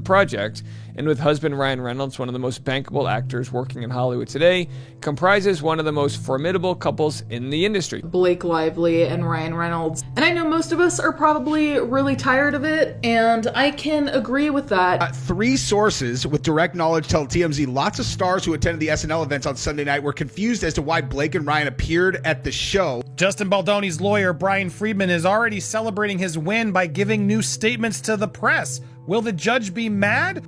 project, and with husband Ryan Reynolds, one of the most bankable actors working in Hollywood today, comprises one of the most formidable couples in the industry. Blake Lively and Ryan Reynolds. And I know most of us are probably really tired of it, and I can agree with that. 3 sources with direct knowledge tell TMZ lots of stars who attended the SNL events on Sunday night were confused as to why Blake and Ryan appeared at the show. Justin Baldoni's lawyer, Brian Friedman, is already celebrating his win by giving new statements to the press. Will the judge be mad?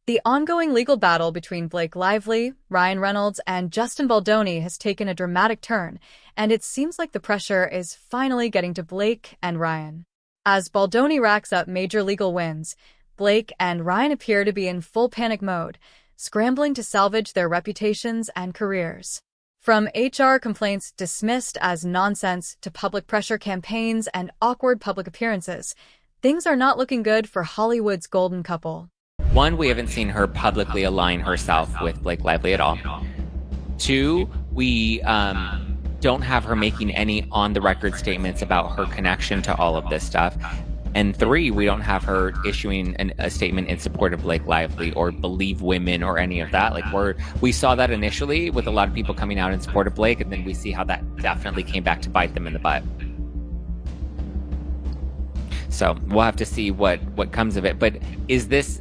The ongoing legal battle between Blake Lively, Ryan Reynolds, and Justin Baldoni has taken a dramatic turn, and it seems like the pressure is finally getting to Blake and Ryan. As Baldoni racks up major legal wins, Blake and Ryan appear to be in full panic mode, scrambling to salvage their reputations and careers. From HR complaints dismissed as nonsense to public pressure campaigns and awkward public appearances, things are not looking good for Hollywood's golden couple. One, we haven't seen her publicly align herself with Blake Lively at all. 2, we don't have her making any on-the-record statements about her connection to all of this stuff. And 3, we don't have her issuing a statement in support of Blake Lively or Believe Women or any of that. Like we saw that initially with a lot of people coming out in support of Blake, and then we see how that definitely came back to bite them in the butt. So we'll have to see what comes of it. But is this...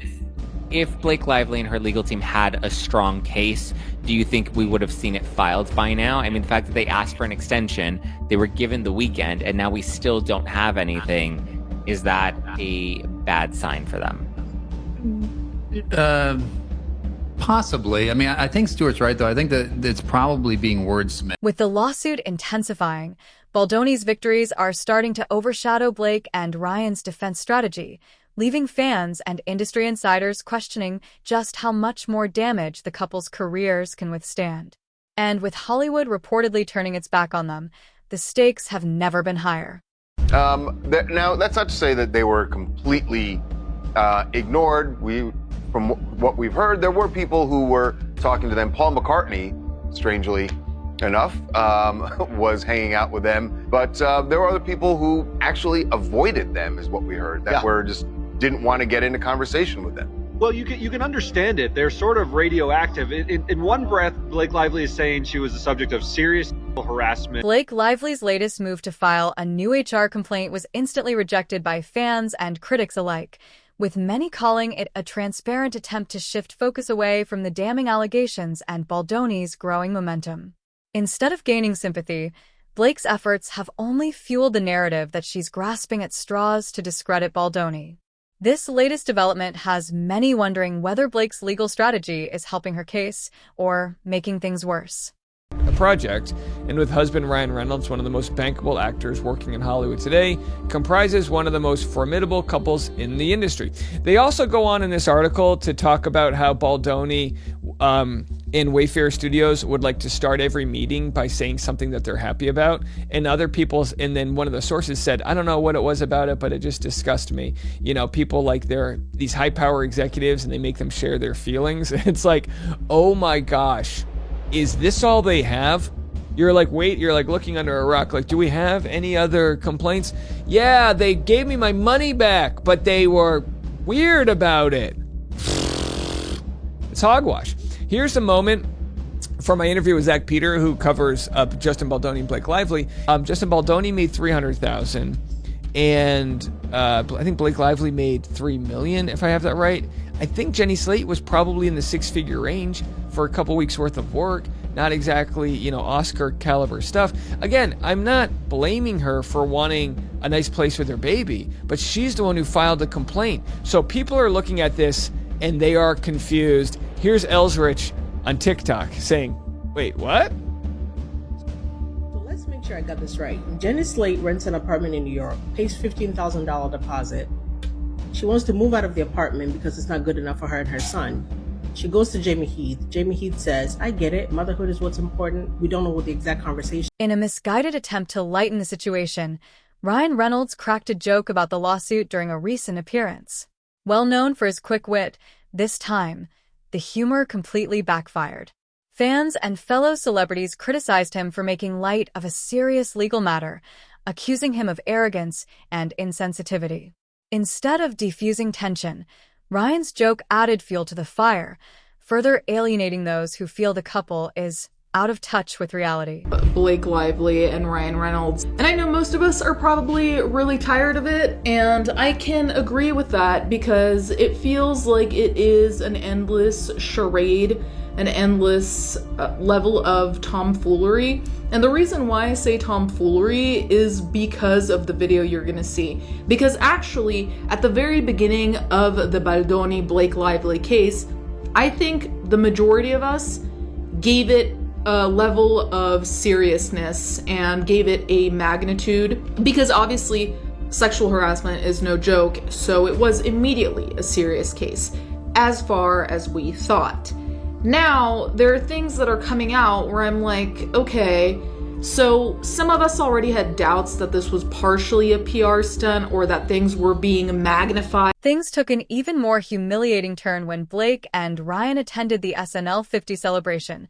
If Blake Lively and her legal team had a strong case, do you think we would have seen it filed by now? I mean, the fact that they asked for an extension, they were given the weekend, and now we still don't have anything. Is that a bad sign for them? Possibly. I mean, I think Stuart's right, though. I think that it's probably being wordsmithed. With the lawsuit intensifying, Baldoni's victories are starting to overshadow Blake and Ryan's defense strategy, leaving fans and industry insiders questioning just how much more damage the couple's careers can withstand. And with Hollywood reportedly turning its back on them, the stakes have never been higher. Now, that's not to say that they were completely ignored. From what we've heard, there were people who were talking to them. Paul McCartney, strangely enough, was hanging out with them. But there were other people who actually avoided them, is what we heard, that were just didn't want to get into conversation with them. Well, you can understand it. They're sort of radioactive. In one breath, Blake Lively is saying she was the subject of serious harassment. Blake Lively's latest move to file a new HR complaint was instantly rejected by fans and critics alike, with many calling it a transparent attempt to shift focus away from the damning allegations and Baldoni's growing momentum. Instead of gaining sympathy, Blake's efforts have only fueled the narrative that she's grasping at straws to discredit Baldoni. This latest development has many wondering whether Blake's legal strategy is helping her case or making things worse. A project, and with husband Ryan Reynolds, one of the most bankable actors working in Hollywood today, comprises one of the most formidable couples in the industry. They also go on in this article to talk about how Baldoni in Wayfair Studios would like to start every meeting by saying something that they're happy about, and then one of the sources said, I don't know what it was about it, but it just disgusted me. You know, people like these high power executives and they make them share their feelings. It's like, oh my gosh. Is this all they have? You're like looking under a rock. Like, do we have any other complaints? Yeah, they gave me my money back, but they were weird about it. It's hogwash. Here's a moment from my interview with Zach Peter, who covers Justin Baldoni and Blake Lively. Justin Baldoni made $300,000, and I think Blake Lively made $3 million, if I have that right. I think Jenny Slate was probably in the 6-figure range for a couple weeks worth of work. Not exactly, Oscar caliber stuff. Again, I'm not blaming her for wanting a nice place with her baby, but she's the one who filed the complaint. So people are looking at this and they are confused. Here's Ellsrich on TikTok saying, wait, what? So let's make sure I got this right. Jenny Slate rents an apartment in New York, pays $15,000 deposit. She wants to move out of the apartment because it's not good enough for her and her son. She goes to Jamie Heath. Jamie Heath says, I get it. Motherhood is what's important. We don't know what the exact conversation. In a misguided attempt to lighten the situation, Ryan Reynolds cracked a joke about the lawsuit during a recent appearance. Well known for his quick wit, this time, the humor completely backfired. Fans and fellow celebrities criticized him for making light of a serious legal matter, accusing him of arrogance and insensitivity. Instead of defusing tension, Ryan's joke added fuel to the fire, further alienating those who feel the couple is out of touch with reality. Blake Lively and Ryan Reynolds. And I know most of us are probably really tired of it, and I can agree with that because it feels like it is an endless charade, an endless level of tomfoolery. And the reason why I say tomfoolery is because of the video you're gonna see. Because actually, at the very beginning of the Baldoni Blake Lively case, I think the majority of us gave it a level of seriousness and gave it a magnitude, because obviously sexual harassment is no joke, so it was immediately a serious case, as far as we thought. Now, there are things that are coming out where I'm like, okay, so some of us already had doubts that this was partially a PR stunt or that things were being magnified. Things took an even more humiliating turn when Blake and Ryan attended the SNL 50 celebration,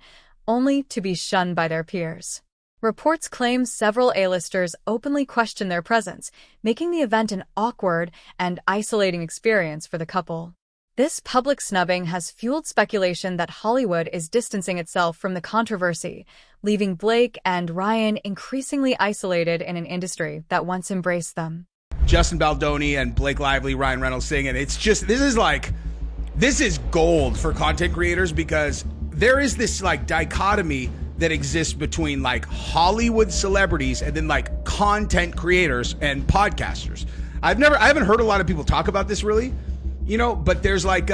only to be shunned by their peers. Reports claim several A-listers openly questioned their presence, making the event an awkward and isolating experience for the couple. This public snubbing has fueled speculation that Hollywood is distancing itself from the controversy, leaving Blake and Ryan increasingly isolated in an industry that once embraced them. Justin Baldoni and Blake Lively, Ryan Reynolds singing. It's just, this is gold for content creators, because there is this like dichotomy that exists between like Hollywood celebrities and then like content creators and podcasters. I haven't heard a lot of people talk about this really, but there's like,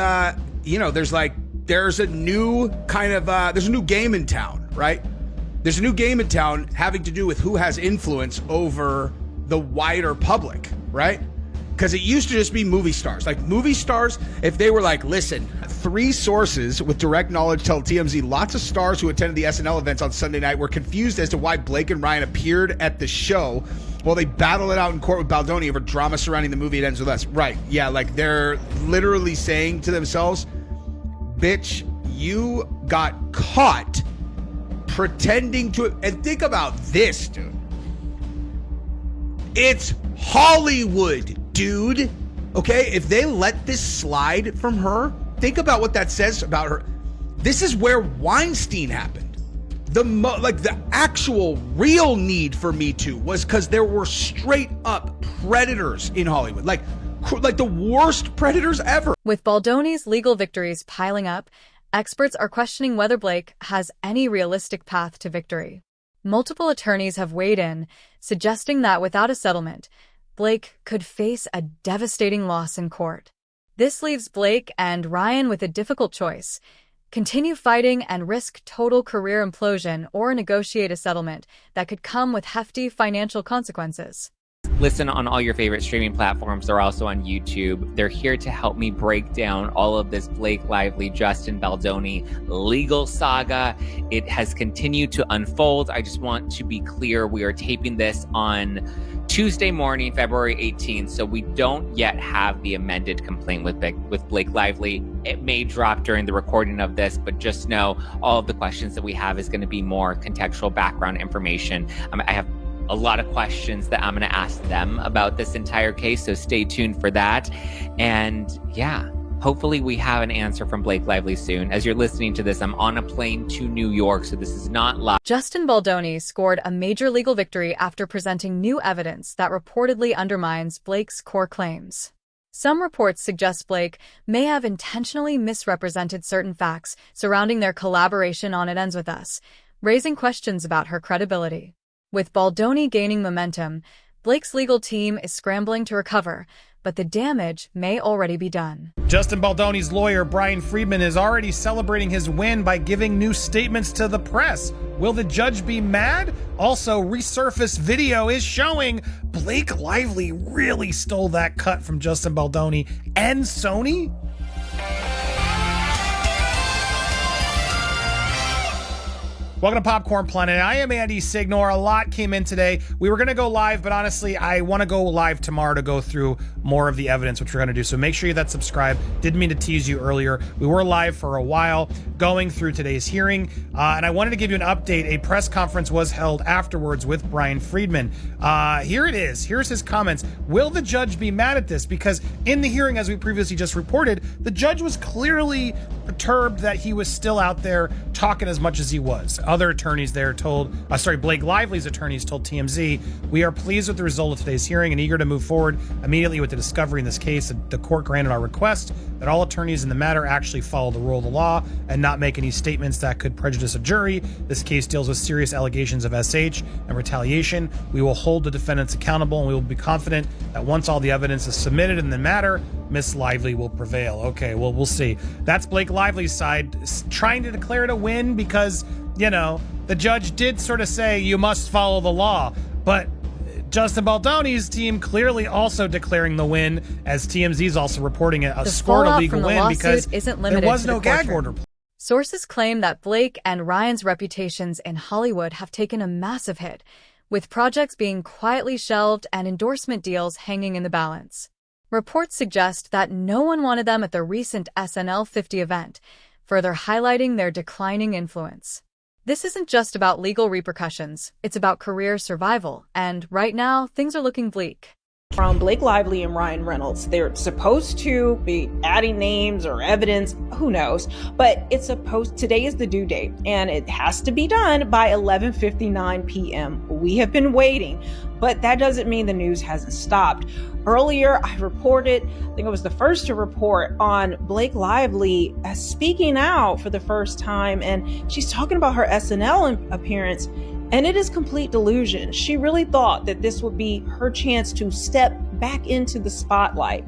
there's a new kind of, there's a new game in town, right? There's a new game in town having to do with who has influence over the wider public, right? Because it used to just be movie stars. Like movie stars, if they were like, listen, 3 sources with direct knowledge tell TMZ lots of stars who attended the SNL events on Sunday night were confused as to why Blake and Ryan appeared at the show while they battle it out in court with Baldoni over drama surrounding the movie It Ends With Us. Right, yeah, like they're literally saying to themselves, bitch, you got caught pretending to, and think about this, dude. It's Hollywood, dude. Okay, if they let this slide from her, think about what that says about her. This is where Weinstein happened. The actual real need for Me Too was because there were straight up predators in Hollywood, like the worst predators ever. With Baldoni's legal victories piling up, experts are questioning whether Blake has any realistic path to victory. Multiple attorneys have weighed in, suggesting that without a settlement, Blake could face a devastating loss in court. This leaves Blake and Ryan with a difficult choice: continue fighting and risk total career implosion, or negotiate a settlement that could come with hefty financial consequences. Listen on all your favorite streaming platforms. They're also on YouTube. They're here to help me break down all of this Blake Lively, Justin Baldoni legal saga. It has continued to unfold. I just want to be clear, we are taping this on Tuesday morning, February 18th, so we don't yet have the amended complaint with Blake Lively. It may drop during the recording of this, but just know all of the questions that we have is going to be more contextual background information. I have a lot of questions that I'm going to ask them about this entire case, so stay tuned for that. And yeah, hopefully we have an answer from Blake Lively soon. As you're listening to this, I'm on a plane to New York, so this is not live. Justin Baldoni scored a major legal victory after presenting new evidence that reportedly undermines Blake's core claims. Some reports suggest Blake may have intentionally misrepresented certain facts surrounding their collaboration on It Ends With Us, raising questions about her credibility. With Baldoni gaining momentum, Blake's legal team is scrambling to recover, but the damage may already be done. Justin Baldoni's lawyer, Brian Friedman, is already celebrating his win by giving new statements to the press. Will the judge be mad? Also, resurfaced video is showing Blake Lively really stole that cut from Justin Baldoni and Sony. Welcome to Popcorn Planet. I am Andy Signor. A lot came in today. We were going to go live, but honestly, I want to go live tomorrow to go through more of the evidence, which we're going to do. So make sure that subscribe. Didn't mean to tease you earlier. We were live for a while going through today's hearing, and I wanted to give you an update. A press conference was held afterwards with Brian Friedman. Here it is. Here's his comments. Will the judge be mad at this? Because in the hearing, as we previously just reported, the judge was clearly perturbed that he was still out there talking as much as he was. Other attorneys there told, Blake Lively's attorneys told TMZ, we are pleased with the result of today's hearing and eager to move forward immediately with the discovery in this case. The court granted our request that all attorneys in the matter actually follow the rule of the law and not make any statements that could prejudice a jury. This case deals with serious allegations of SH and retaliation. We will hold the defendants accountable, and we will be confident that once all the evidence is submitted in the matter, Miss Lively will prevail. Okay, well, we'll see. That's Blake Lively's side trying to declare it a win because, you know, the judge did sort of say you must follow the law, but Justin Baldoni's team clearly also declaring the win, as TMZ is also reporting it, a scored illegal win because there was no gag order. Sources claim that Blake and Ryan's reputations in Hollywood have taken a massive hit, with projects being quietly shelved and endorsement deals hanging in the balance. Reports suggest that no one wanted them at the recent SNL 50 event, further highlighting their declining influence. This isn't just about legal repercussions, it's about career survival, and right now, things are looking bleak. From Blake Lively and Ryan Reynolds, they're supposed to be adding names or evidence, who knows, but today is the due date, and it has to be done by 11:59 p.m. We have been waiting, but that doesn't mean the news hasn't stopped. Earlier, I reported, I think I was the first to report on Blake Lively speaking out for the first time, and she's talking about her SNL appearance, and it is complete delusion. She really thought that this would be her chance to step back into the spotlight.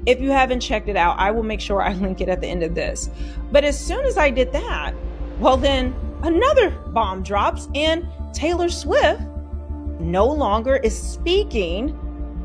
If you haven't checked it out, I will make sure I link it at the end of this. But as soon as I did that, well, then another bomb drops, and Taylor Swift no longer is speaking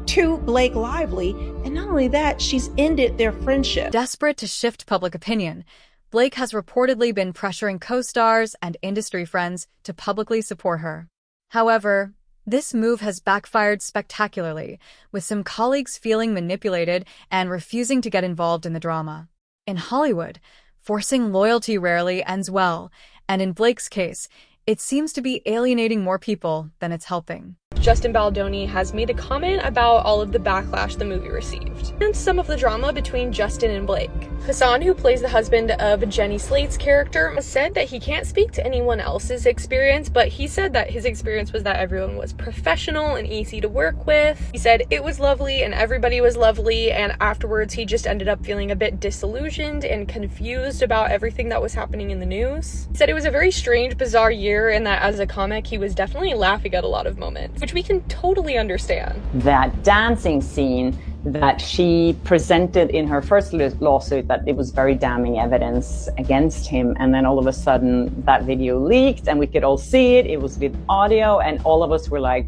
to Blake Lively, and not only that, she's ended their friendship. Desperate to shift public opinion, Blake has reportedly been pressuring co-stars and industry friends to publicly support her. However, this move has backfired spectacularly, with some colleagues feeling manipulated and refusing to get involved in the drama. In Hollywood, forcing loyalty rarely ends well, and in Blake's case, it seems to be alienating more people than it's helping. Justin Baldoni has made a comment about all of the backlash the movie received, and some of the drama between Justin and Blake. Hassan, who plays the husband of Jenny Slate's character, said that he can't speak to anyone else's experience, but he said that his experience was that everyone was professional and easy to work with. He said it was lovely and everybody was lovely, and afterwards he just ended up feeling a bit disillusioned and confused about everything that was happening in the news. He said it was a very strange, bizarre year, and that as a comic he was definitely laughing at a lot of moments, which we can totally understand. That dancing scene that she presented in her first lawsuit, that it was very damning evidence against him, and then all of a sudden that video leaked and we could all see it. It was with audio, and all of us were like,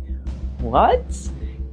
what?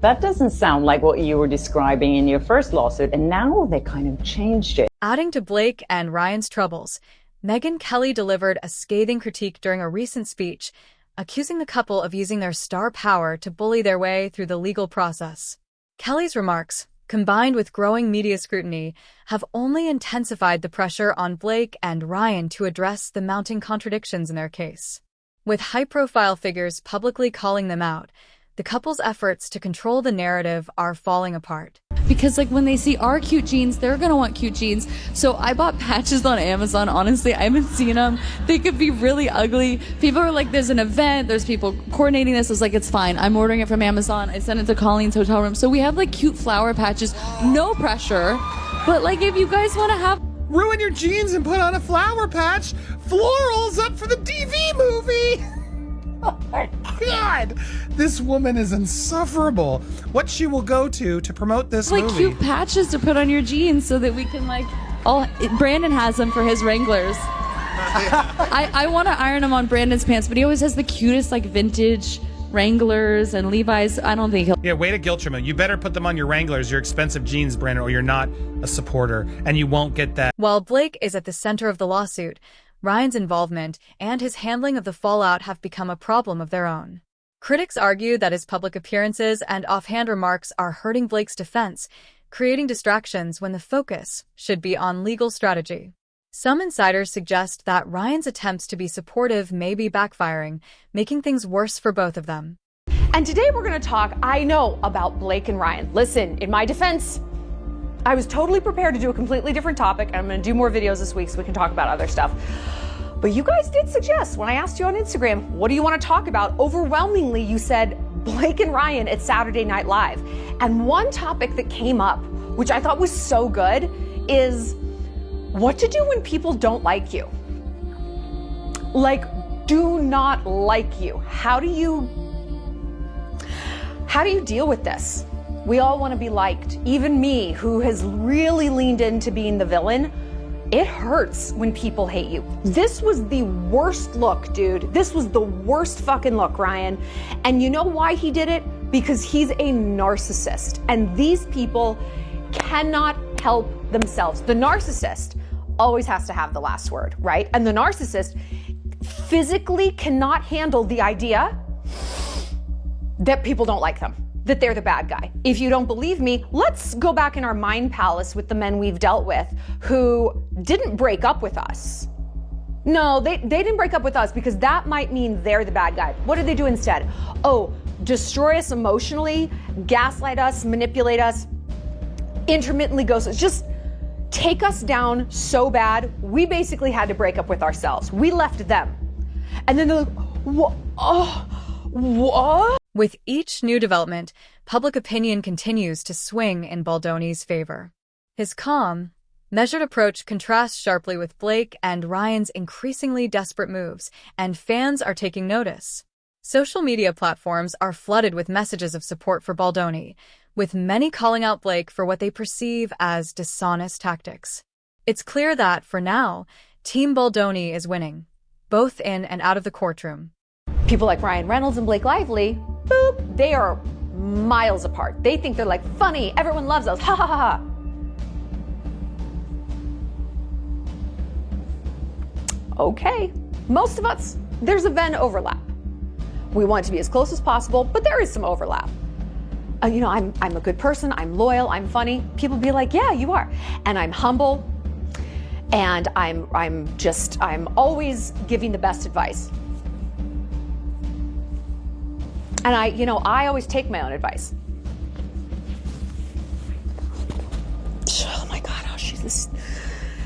That doesn't sound like what you were describing in your first lawsuit, and now they kind of changed it. Adding to Blake and Ryan's troubles, Megyn Kelly delivered a scathing critique during a recent speech, accusing the couple of using their star power to bully their way through the legal process. Kelly's remarks, combined with growing media scrutiny, have only intensified the pressure on Blake and Ryan to address the mounting contradictions in their case. With high-profile figures publicly calling them out, the couple's efforts to control the narrative are falling apart. Because like when they see our cute jeans, they're gonna want cute jeans. So I bought patches on Amazon. Honestly, I haven't seen them. They could be really ugly. People are like, there's an event, there's people coordinating this. I was like, it's fine. I'm ordering it from Amazon. I sent it to Colleen's hotel room. So we have like cute flower patches, no pressure. But like if you guys wanna have ruin your jeans and put on a flower patch, florals up for the DV movie. Oh my God, this woman is insufferable. What she will go to promote this like movie. Cute patches to put on your jeans so that we can like Brandon has them for his Wranglers. I want to iron them on Brandon's pants, but he always has the cutest like vintage Wranglers and Levi's. I don't think he'll. Yeah, way to guilt trip him. You better put them on your Wranglers, your expensive jeans, Brandon, or you're not a supporter, and you won't get that. While Blake is at the center of the lawsuit, Ryan's involvement and his handling of the fallout have become a problem of their own. Critics argue that his public appearances and offhand remarks are hurting Blake's defense, creating distractions when the focus should be on legal strategy. Some insiders suggest that Ryan's attempts to be supportive may be backfiring, making things worse for both of them. And today we're going to talk, I know, about Blake and Ryan. Listen, in my defense, I was totally prepared to do a completely different topic, and I'm going to do more videos this week so we can talk about other stuff. But you guys did suggest, when I asked you on Instagram, what do you want to talk about? Overwhelmingly, you said Blake and Ryan at Saturday Night Live. And one topic that came up, which I thought was so good, is what to do when people don't like you. Like, do not like you. How do you deal with this? We all want to be liked. Even me, who has really leaned into being the villain, it hurts when people hate you. This was the worst look, dude. This was the worst fucking look, Ryan. And you know why he did it? Because he's a narcissist. And these people cannot help themselves. The narcissist always has to have the last word, right? And the narcissist physically cannot handle the idea that people don't like them, that they're the bad guy. If you don't believe me, let's go back in our mind palace with the men we've dealt with who didn't break up with us. No, they didn't break up with us because that might mean they're the bad guy. What did they do instead? Oh, destroy us emotionally, gaslight us, manipulate us, intermittently ghost us, just take us down so bad, we basically had to break up with ourselves. We left them. And then they're like, what? With each new development, public opinion continues to swing in Baldoni's favor. His calm, measured approach contrasts sharply with Blake and Ryan's increasingly desperate moves, and fans are taking notice. Social media platforms are flooded with messages of support for Baldoni, with many calling out Blake for what they perceive as dishonest tactics. It's clear that, for now, Team Baldoni is winning, both in and out of the courtroom. People like Ryan Reynolds and Blake Lively, boop, they are miles apart. They think they're like funny, everyone loves us, ha ha ha ha. Okay, most of us, there's a Venn overlap. We want to be as close as possible, but there is some overlap. You know, I'm a good person, I'm loyal, I'm funny. People be like, yeah, you are. And I'm humble, and I'm always giving the best advice. And I always take my own advice. Oh my God, does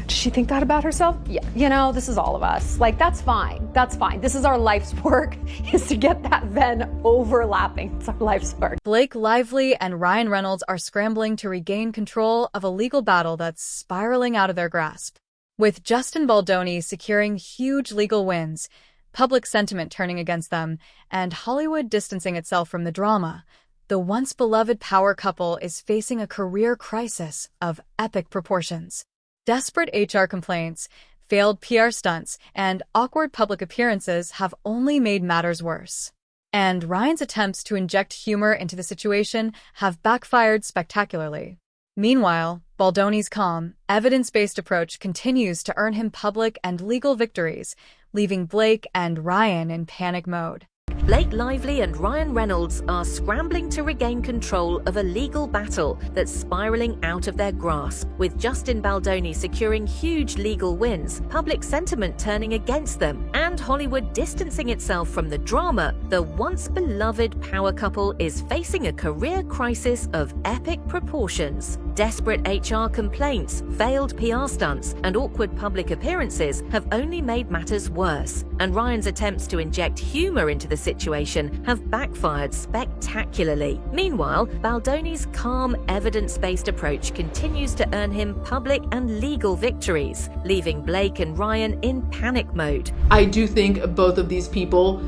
she think that about herself? Yeah, this is all of us. Like, that's fine. That's fine. This is our life's work, is to get that Venn overlapping. It's our life's work. Blake Lively and Ryan Reynolds are scrambling to regain control of a legal battle that's spiraling out of their grasp. With Justin Baldoni securing huge legal wins, public sentiment turning against them, and Hollywood distancing itself from the drama, the once beloved power couple is facing a career crisis of epic proportions. Desperate HR complaints, failed PR stunts, and awkward public appearances have only made matters worse. And Ryan's attempts to inject humor into the situation have backfired spectacularly. Meanwhile, Baldoni's calm, evidence-based approach continues to earn him public and legal victories, leaving Blake and Ryan in panic mode. Blake Lively and Ryan Reynolds are scrambling to regain control of a legal battle that's spiraling out of their grasp, with Justin Baldoni securing huge legal wins, public sentiment turning against them, and Hollywood distancing itself from the drama. The once beloved power couple is facing a career crisis of epic proportions. Desperate HR complaints, failed PR stunts, and awkward public appearances have only made matters worse, and Ryan's attempts to inject humor into the situation have backfired spectacularly. Meanwhile, Baldoni's calm, evidence-based approach continues to earn him public and legal victories, leaving Blake and Ryan in panic mode. I do think both of these people,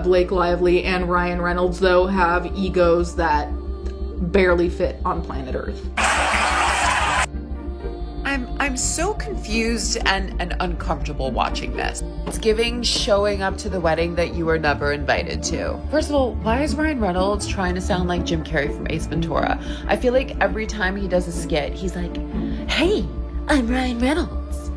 Blake Lively and Ryan Reynolds, though, have egos that barely fit on planet Earth. I'm so confused and uncomfortable watching this. It's giving showing up to the wedding that you were never invited to. First of all, why is Ryan Reynolds trying to sound like Jim Carrey from Ace Ventura? I feel like every time he does a skit, he's like, hey, I'm Ryan Reynolds.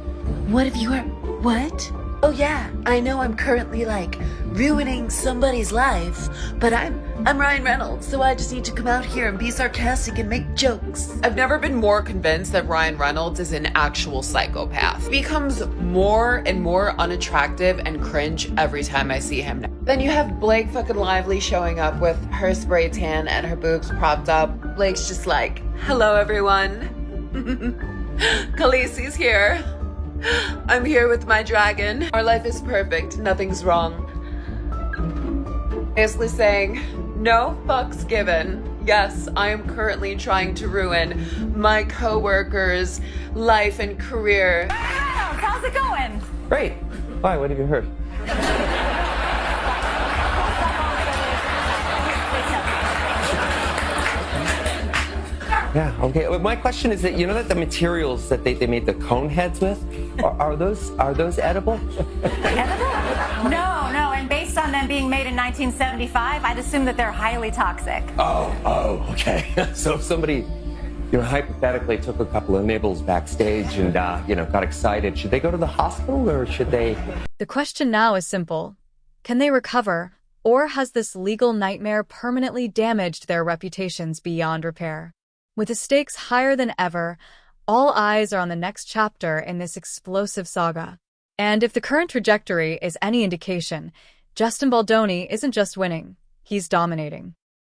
What if you are, what? Oh yeah, I know I'm currently like ruining somebody's life, but I'm Ryan Reynolds, so I just need to come out here and be sarcastic and make jokes. I've never been more convinced that Ryan Reynolds is an actual psychopath. He becomes more and more unattractive and cringe every time I see him. Then you have Blake fucking Lively showing up with her spray tan and her boobs propped up. Blake's just like, hello everyone. Khaleesi's here. I'm here with my dragon. Our life is perfect. Nothing's wrong. Basically saying, no fucks given. Yes, I am currently trying to ruin my coworker's life and career. How's it going? Great. Why? What have you heard? Yeah, okay. My question is that, you know that the materials that they made the cone heads with, are those edible? Edible? No, and based on them being made in 1975, I'd assume that they're highly toxic. Oh, okay. So if somebody, hypothetically took a couple of nibbles backstage and, got excited, should they go to the hospital or should they? The question now is simple. Can they recover, or has this legal nightmare permanently damaged their reputations beyond repair? With the stakes higher than ever, all eyes are on the next chapter in this explosive saga. And if the current trajectory is any indication, Justin Baldoni isn't just winning, he's dominating.